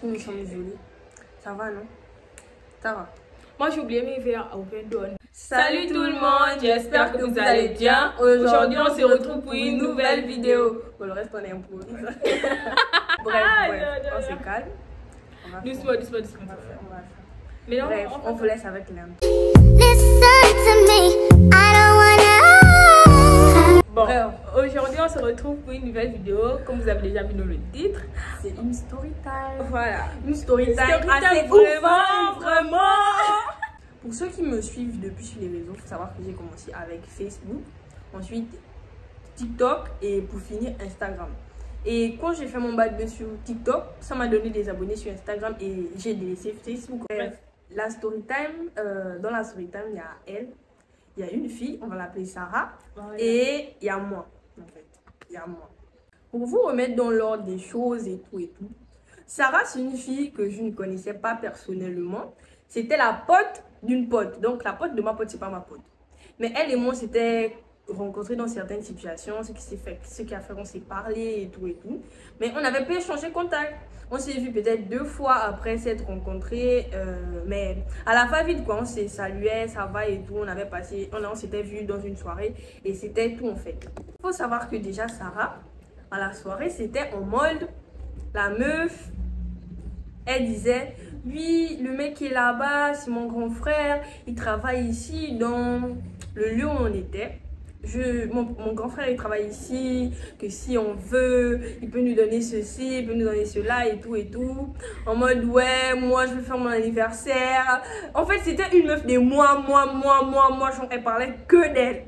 que nous sommes jolis. Ça va, non? Ça va. Moi, j'ai oublié mes verres à Open Dawn. Salut tout le monde, j'espère que vous allez bien. Aujourd'hui, on se retrouve pour une nouvelle vidéo. Pour le reste, on improvise. Bref, on se calme. Doucement. On va faire. Mais non, Bref, on vous laisse avec l'un. Bon, aujourd'hui on se retrouve pour une nouvelle vidéo. Comme vous avez déjà vu dans le titre, c'est une story time. Voilà, une story time assez vraiment. Pour ceux qui me suivent depuis sur les réseaux, il faut savoir que j'ai commencé avec Facebook, ensuite TikTok et pour finir Instagram. Et quand j'ai fait mon bac sur TikTok, ça m'a donné des abonnés sur Instagram et j'ai délaissé Facebook. Bref, la story time, dans la story time, il y a elle. Il y a une fille, on va l'appeler Sarah, et il y a moi, en fait, il y a moi. Pour vous remettre dans l'ordre des choses et tout. Sarah, c'est une fille que je ne connaissais pas personnellement. C'était la pote d'une pote. Donc, la pote de ma pote, c'est pas ma pote. Mais elle et moi, s'étaient rencontrés dans certaines situations. Ce qui a fait qu'on s'est parlé et tout. Mais on n'avait pas échangé contact. On s'est vu peut-être 2 fois après s'être rencontrés, mais à la fin vite quoi, on s'est salué, ça va et tout, on s'était vu dans une soirée et c'était tout en fait. Il faut savoir que déjà Sarah, à la soirée, c'était en mode, la meuf, elle disait, oui, le mec qui est là-bas, c'est mon grand frère, il travaille ici dans le lieu où on était. Mon grand frère il travaille ici, que si on veut, il peut nous donner ceci, il peut nous donner cela et tout. En mode ouais, moi je vais faire mon anniversaire. En fait c'était une meuf de moi, genre elle parlait que d'elle.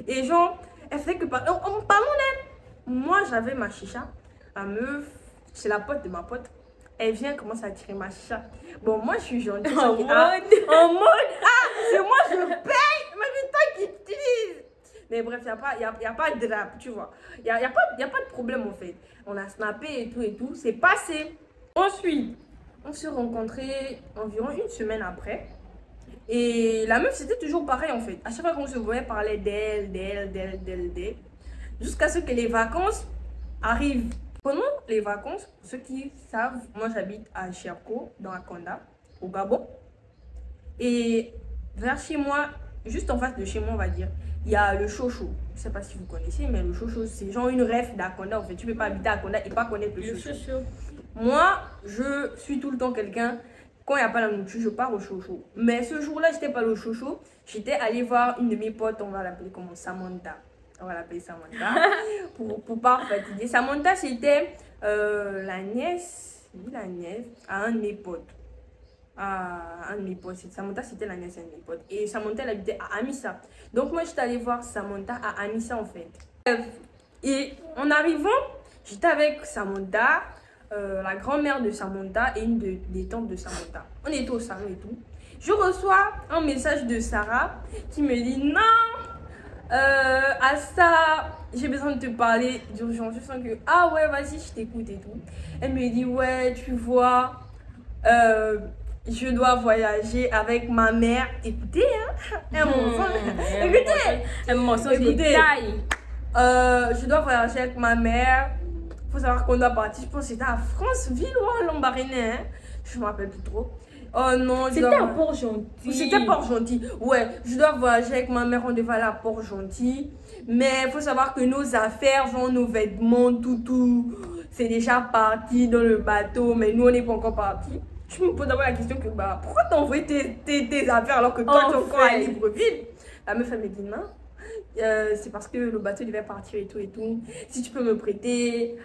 Et genre, elle fait que parlons d'elle. Moi j'avais ma chicha, la meuf, c'est la pote de ma pote. Elle vient commencer à tirer ma chicha. Bon moi je suis gentille. En mode, c'est moi je paye, mais c'est toi qui utilise. Mais bref, il n'y a pas de drap, tu vois. Il n'y a pas de problème en fait. On a snappé et tout. C'est passé. Ensuite, on s'est rencontrés environ 1 semaine après. Et la meuf, c'était toujours pareil en fait. À chaque fois qu'on se voyait, parler d'elle. Jusqu'à ce que les vacances arrivent. Pendant les vacances, pour ceux qui savent, moi j'habite à Cherko, dans Akonda, au Gabon. Et vers chez moi, juste en face de chez moi, on va dire, il y a le Chocho. Je ne sais pas si vous connaissez, mais le Chocho, c'est genre une ref d'Akonda. En fait, tu ne peux pas habiter à Akonda et pas connaître le Chocho. Moi, je suis tout le temps quelqu'un, quand il n'y a pas la nourriture, je pars au Chocho. Mais ce jour-là, je n'étais pas au Chocho. J'étais allée voir une de mes potes, on va l'appeler comment, Samantha. On va l'appeler Samantha. pour pas fatiguer. Samantha, c'était la nièce à un de mes potes. Samantha, c'était la nièce de mes potes. Et Samantha, elle habitait à Amissa. Donc, moi, j'étais allée voir Samantha à Amissa, en fait. Et en arrivant, j'étais avec Samantha, la grand-mère de Samantha et une des tantes de Samantha. On était au salon et tout. Je reçois un message de Sarah qui me dit « Non, Asta, j'ai besoin de te parler d'urgence. » Je sens que « Ah ouais, vas-y, je t'écoute et tout. » Elle me dit « Ouais, tu vois... je dois voyager avec ma mère. » Écoutez, hein, un mensonge détail. Je dois voyager avec ma mère. Il faut savoir qu'on doit partir. Je pense que c'était à Franceville ou à Lambaréné. Hein? Je ne me rappelle plus trop. Oh non, c'était à Port-Gentil. C'était Port-Gentil. Ouais, je dois voyager avec ma mère. On devait aller à Port-Gentil. Mais il faut savoir que nos affaires, genre nos vêtements, tout, c'est déjà parti dans le bateau. Mais nous, on n'est pas encore partis. Je me pose d'abord la question que pourquoi t'as envoyé tes affaires alors que toi tu es encore à Libreville? La meuf elle me dit non, c'est parce que le bateau devait partir et tout. Si tu peux me prêter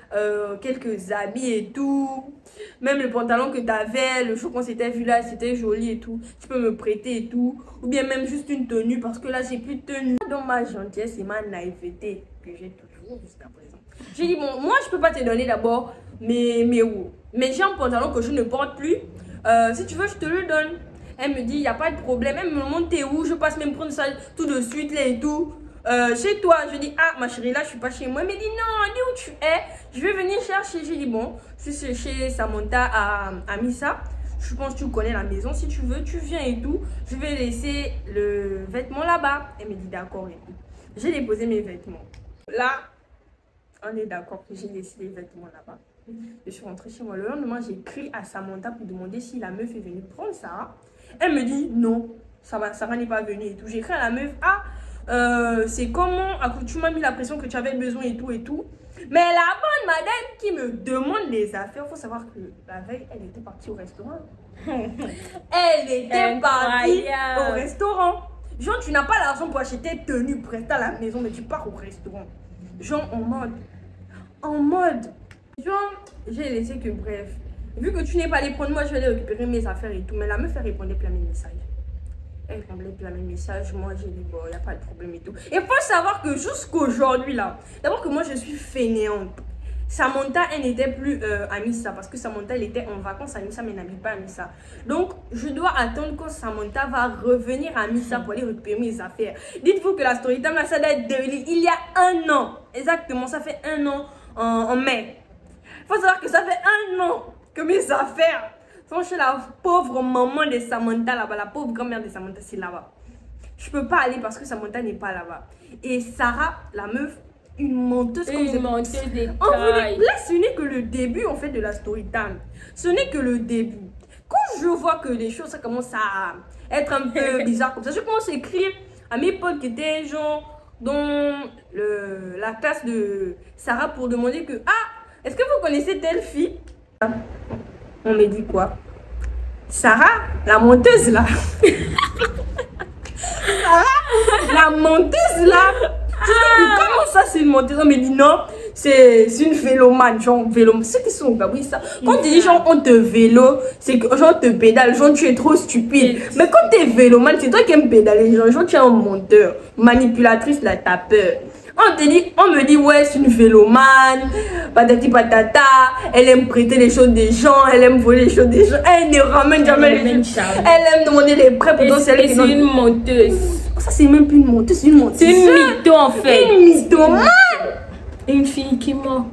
quelques habits et tout, même le pantalon que t'avais, le show qu'on s'était vu là, c'était joli et tout. Tu peux me prêter et tout, ou bien même juste une tenue parce que là j'ai plus de tenue. Dans ma gentillesse et ma naïveté que j'ai toujours jusqu'à présent, j'ai dit bon, moi je peux pas te donner d'abord mes hauts. Mais j'ai un pantalon que je ne porte plus. Si tu veux, je te le donne. Elle me dit, il n'y a pas de problème. Elle me demande, t'es où? Je passe même prendre ça tout de suite là et tout. Chez toi. Je dis, ah, ma chérie, là, je suis pas chez moi. Elle me dit, non, dis où tu es. Je vais venir chercher. J'ai dit, bon, je suis chez Samantha à Missa. Je pense que tu connais la maison. Si tu veux, tu viens et tout. Je vais laisser le vêtement là-bas. Elle me dit, d'accord et tout. J'ai déposé mes vêtements. Là, on est d'accord que j'ai laissé les vêtements là-bas. Je suis rentrée chez moi. Le lendemain, j'ai écrit à Samantha pour demander si la meuf est venue prendre Sarah. Elle me dit non, Sarah n'est pas venue et tout. J'ai écrit à la meuf, c'est comment, tu m'as mis la pression que tu avais besoin et tout et tout. Mais la bonne madame qui me demande les affaires, il faut savoir que la veille, elle était partie au restaurant. Elle était partie au restaurant. Genre, tu n'as pas l'argent pour acheter tenue prête à la maison, mais tu pars au restaurant. Genre, en mode. Genre, j'ai laissé que bref. Vu que tu n'es pas allé prendre, moi, je vais aller récupérer mes affaires et tout. Mais la meuf, elle répondait plein mes messages. Elle répondait plein mes messages. Moi, j'ai dit, bon, il n'y a pas de problème et tout. Et faut savoir que jusqu'aujourd'hui, là, d'abord que moi, je suis fainéante. Samantha, elle n'était plus à Missa parce que Samantha, elle était en vacances à Missa, mais elle n'habite pas à Missa. Donc, je dois attendre quand Samantha va revenir à Missa pour aller récupérer mes affaires. Dites-vous que la story time, là, ça doit être il y a 1 an. Exactement, ça fait 1 an en mai. Il faut savoir que ça fait 1 an que mes affaires sont chez la pauvre maman de Samantha là-bas. La pauvre grand-mère de Samantha, c'est là-bas. Je peux pas aller parce que Samantha n'est pas là-bas. Et Sarah, la meuf, une menteuse comme une menteuse des là, ce n'est que le début en fait de la story time. Ce n'est que le début. Quand je vois que les choses ça commence à être un peu bizarre comme ça, je commence à écrire à mes potes qui étaient genre dans la classe de Sarah pour demander que est-ce que vous connaissez telle fille? On me dit quoi? Sarah, la menteuse là. Sarah, la menteuse là. Comment ça c'est une menteuse? On me dit non, c'est une vélomane, genre vélo. Ceux qui sont au Gabri, ça. Quand tu dis genre on te vélo, c'est que genre te pédale, genre tu es trop stupide. Mais quand tu es vélomane, c'est toi qui aimes pédaler, genre tu es un menteur, manipulatrice, là t'as peur. On me dit ouais c'est une vélomane, patati patata, elle aime prêter les choses des gens, elle aime voler les choses des gens, elle ne ramène jamais les choses. Elle aime demander les prêts pour c'est elle qui c'est une menteuse. Ça c'est même plus une menteuse, c'est une menteuse. C'est une mytho en fait. Une mythomane. Une fille qui ment.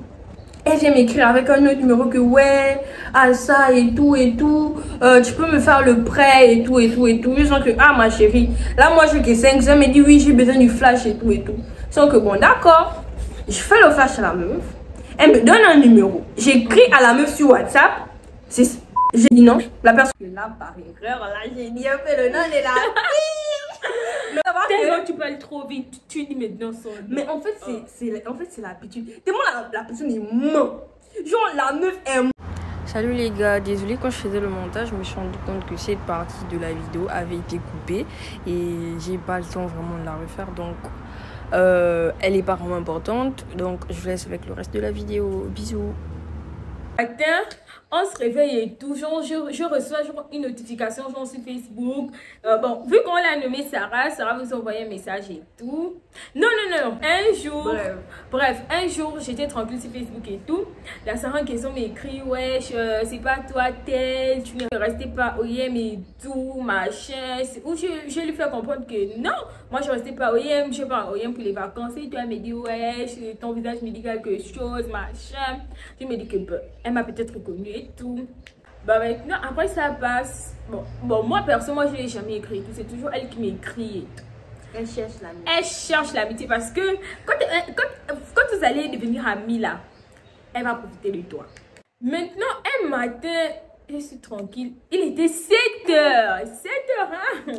Elle vient m'écrire avec un autre numéro que ouais, ça et tout, tu peux me faire le prêt et tout. Je sens que ma chérie, là moi je que 5 ans, elle me dit oui j'ai besoin du flash et tout. Sans que bon d'accord, je fais le flash à la meuf, elle me donne un numéro, j'écris à la meuf sur WhatsApp, j'ai dit non, la personne là par erreur, là j'ai dit un peu le nom de la fille. Tellement tu parles trop vite, tu dis maintenant son nom. Mais en fait c'est l'habitude, tellement la personne est ment, genre la meuf est. Salut les gars, désolé quand je faisais le montage, je me suis rendu compte que cette partie de la vidéo avait été coupée et j'ai pas le temps vraiment de la refaire, donc elle est pas vraiment importante, donc je vous laisse avec le reste de la vidéo. Bisous. Matin, on se réveille et tout, genre je reçois genre une notification genre sur Facebook. Bon, vu qu'on l'a nommé Sarah vous envoie un message et tout. Non, un jour, bref, un jour j'étais tranquille sur Facebook et tout. La Sarah en question m'écrit, ouais, c'est pas toi tel, tu ne restais pas OIM et tout, machin. Ou je lui fais comprendre que non, moi je restais pas OIM, je vais pas OIM pour les vacances. Et toi elle me dit, ouais, ton visage me dit quelque chose, machin. Je me dis que elle m'a peut-être reconnue et tout. Bah maintenant, après ça passe. Bon moi perso, moi je l'ai jamais écrit tout. C'est toujours elle qui m'écrit. Elle cherche l'amitié. Elle cherche l'amitié parce que quand vous allez devenir amis là, elle va profiter de toi. Maintenant, un matin, je suis tranquille. Il était 7h. 7h, hein?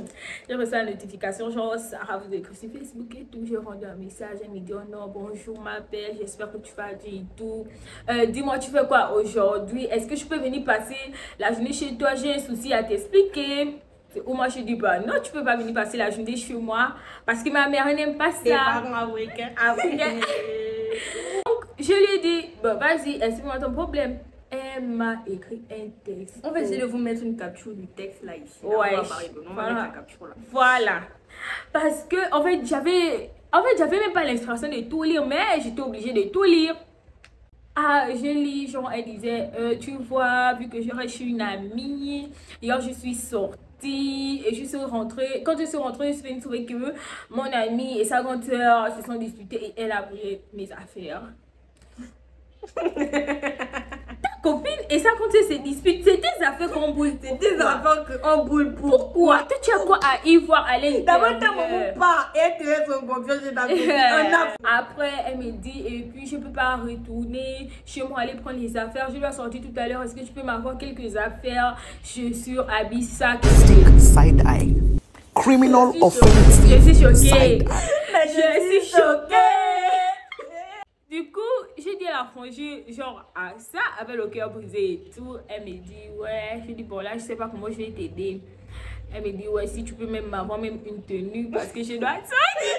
J'ai reçu la notification, genre, Sarah vous écrit sur Facebook et tout. J'ai rendu un message, elle me dit, oh non, bonjour, ma belle, j'espère que tu vas bien et tout. Dis-moi, tu fais quoi aujourd'hui? Est-ce que je peux venir passer la journée chez toi? J'ai un souci à t'expliquer. Ou moi, je dis, bah non, tu peux pas venir passer la journée chez moi parce que ma mère n'aime pas ça. Donc, je lui ai dit, bah vas-y, explique-moi ton problème. Elle m'a écrit un texte. On va essayer de vous mettre une capture du texte là ici. Là, ouais, on va mettre la capture là. Voilà. Parce que en fait, j'avais même pas l'inspiration de tout lire, mais j'étais obligée de tout lire. Je lis, genre, elle disait, tu vois, vu que je reste chez une amie, hier je suis sortie et je suis rentrée. Quand je suis rentrée, je suis trouvé que mon amie et sa grande soeur se sont disputées et elle a pris mes affaires. copine et ça quand c'est dispute, c'est tes affaires qu'on boule. C'est tes affaires qu'on boule. Pourquoi? Toi, tu as quoi à y voir à l'intérieur? D'abord, ta maman part et elle te laisse en confiance, je t'appelle. Après, elle me dit, et puis je peux pas retourner chez moi, aller prendre les affaires. Je dois sortir tout à l'heure. Est-ce que tu peux m'avoir quelques affaires, chaussures, habits, sacs? Side eye. Criminal offense. Je suis choquée. Side eye. Je suis choquée. Du coup, j'ai dit à la frangine, genre, à ça, avec le cœur brisé et tout. Elle me dit, ouais, je dis, bon, là, je sais pas comment je vais t'aider. Elle me dit, ouais, si tu peux même m'avoir même une tenue, parce que je dois sortir.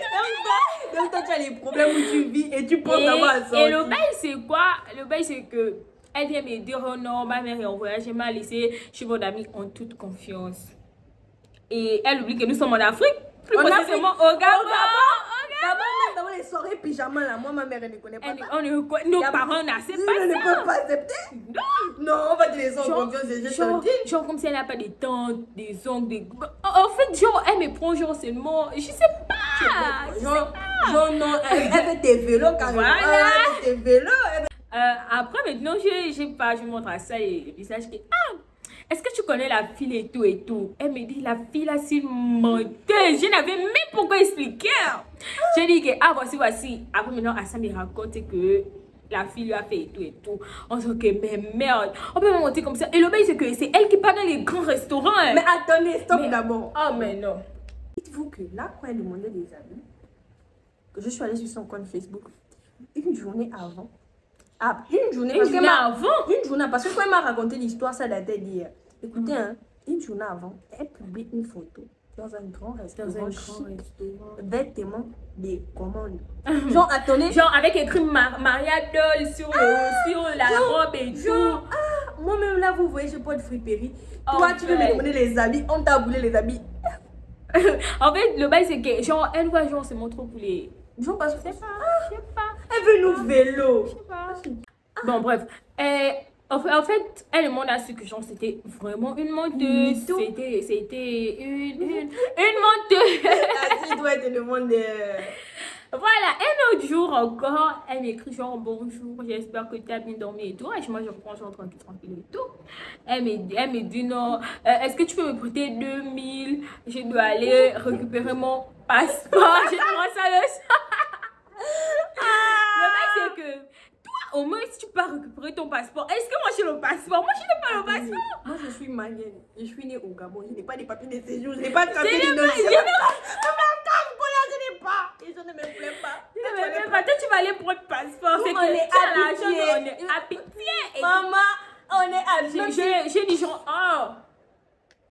Donc, toi, tu as les problèmes où tu vis et tu penses d'avoir à sortir. Et le bail, c'est quoi? Le bail, c'est que elle vient me dire, oh non, ma mère est en voyage, elle m'a laissé chez mon ami en toute confiance. Et elle oublie que nous sommes en Afrique, plus précisément au Gabon. D'abord, les soirées pyjama là, moi, ma mère, elle ne connaît pas ça. Nos parents n'acceptent pas ça. Ils ne peuvent pas accepter. Non, on va te laisser en confiance et je te genre comme si elle n'a pas des tantes, des oncles, des... En fait, genre, elle me prend genre seulement... Je sais pas. Genre, non, elle fait tes vélos quand même. Voilà. Elle fait tes vélos. Après, maintenant, je montre à ça et le visage qui... Ah, est-ce que tu connais la fille et tout et tout? Elle me dit, la fille là, c'est une menteuse. Je n'avais même pas quoi expliquer. J'ai dit que, ah, voici. Après, maintenant, Assa me raconte que la fille lui a fait et tout et tout. On se dit que, mais merde, on peut me monter comme ça. Et le bail, c'est que c'est elle qui part dans les grands restaurants. Hein. Mais attendez, stop d'abord. Oh, mais non. Dites-vous que là, quand elle demandait des amis, que je suis allée sur son compte Facebook, une journée avant, une journée avant, parce que quand elle m'a raconté l'histoire, ça datait d'hier. Écoutez, hein, une journée avant, elle publie une photo dans un grand restaurant, vêtements des commandes. Genre, attendez. Genre, avec écrit Maria Doll sur la robe et tout. Moi-même là, vous voyez, je porte friperie. Toi, tu veux me demander les habits, on t'a boulé les habits. En fait, le bail, c'est que, genre, elle va, genre, se montrer pour les... Genre, parce que je sais pas. Elle veut nous vélo. Je sais pas. Bon, bref. En fait, elle et moi, on a su que genre, c'était vraiment une menteuse. C'était une menteuse. Tu dois être le monde de... Voilà, un autre jour encore, elle m'écrit genre bonjour, j'espère que tu as bien dormi et tout. Et moi, je reprends genre tranquille et tout. Elle me dit non, est-ce que tu peux me prêter 2000? Je dois aller récupérer mon passeport. J'ai commencé à le Le mec, c'est que toi, au moins, si tu peux récupérer ton passeport, est-ce que moi j'ai le passeport? Moi, je n'ai pas le passeport. Moi, je suis malienne. Je suis née au Gabon. Je n'ai pas des papiers de séjour. Je n'ai pas de papiers de séjour. Et je ne me plains pas. Toi, tu vas aller prendre le passeport. C'est que on est habitués. Maman, on est habitués. J'ai dit genre,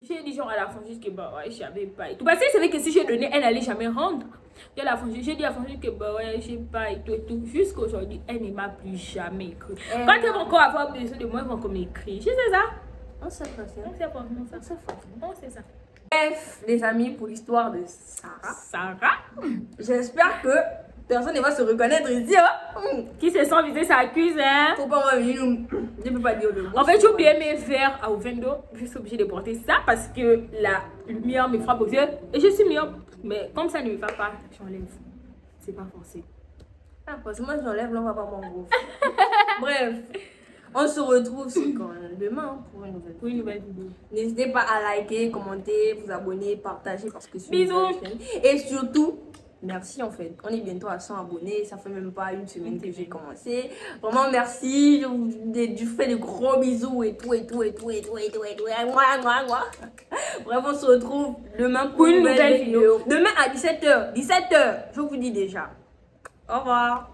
j'ai dit genre à la frangine que bah ouais, je savais pas et tout. Parce qu'elle savait que si je donnais, elle n'allait jamais rendre. J'ai dit à la frangine que bah ouais, je sais pas et tout. Jusqu'aujourd'hui, elle ne m'a plus jamais écrit. Quand elle va encore avoir besoin de moi, elle va encore m'écrire. Je sais ça. On sait pas ça. On sait ça. Bref, les amis, pour l'histoire de Sarah. J'espère que personne ne va se reconnaître ici. Hein? Qui se sent viser sa accuse, hein? Faut pas venir nous. Je peux pas dire le mot. En fait, j'ai oublié mes verres à Ovendo. Je suis obligée de porter ça parce que la lumière me frappe aux yeux. Et je suis myope. Mais comme ça ne me va pas, j'enlève. C'est pas forcé. Parce que moi, j'enlève, là, on va pas mon gros. Bref. On se retrouve demain pour une nouvelle vidéo. N'hésitez pas à liker, commenter, vous abonner, partager parce que c'est une nouvelle chaîne. Et surtout, merci en fait. On est bientôt à 100 abonnés. Ça fait même pas une semaine que j'ai commencé. Vraiment merci. Je vous fais de gros bisous et tout. Bref, on se retrouve demain pour une nouvelle vidéo. Demain à 17h. 17h, je vous dis déjà. Au revoir.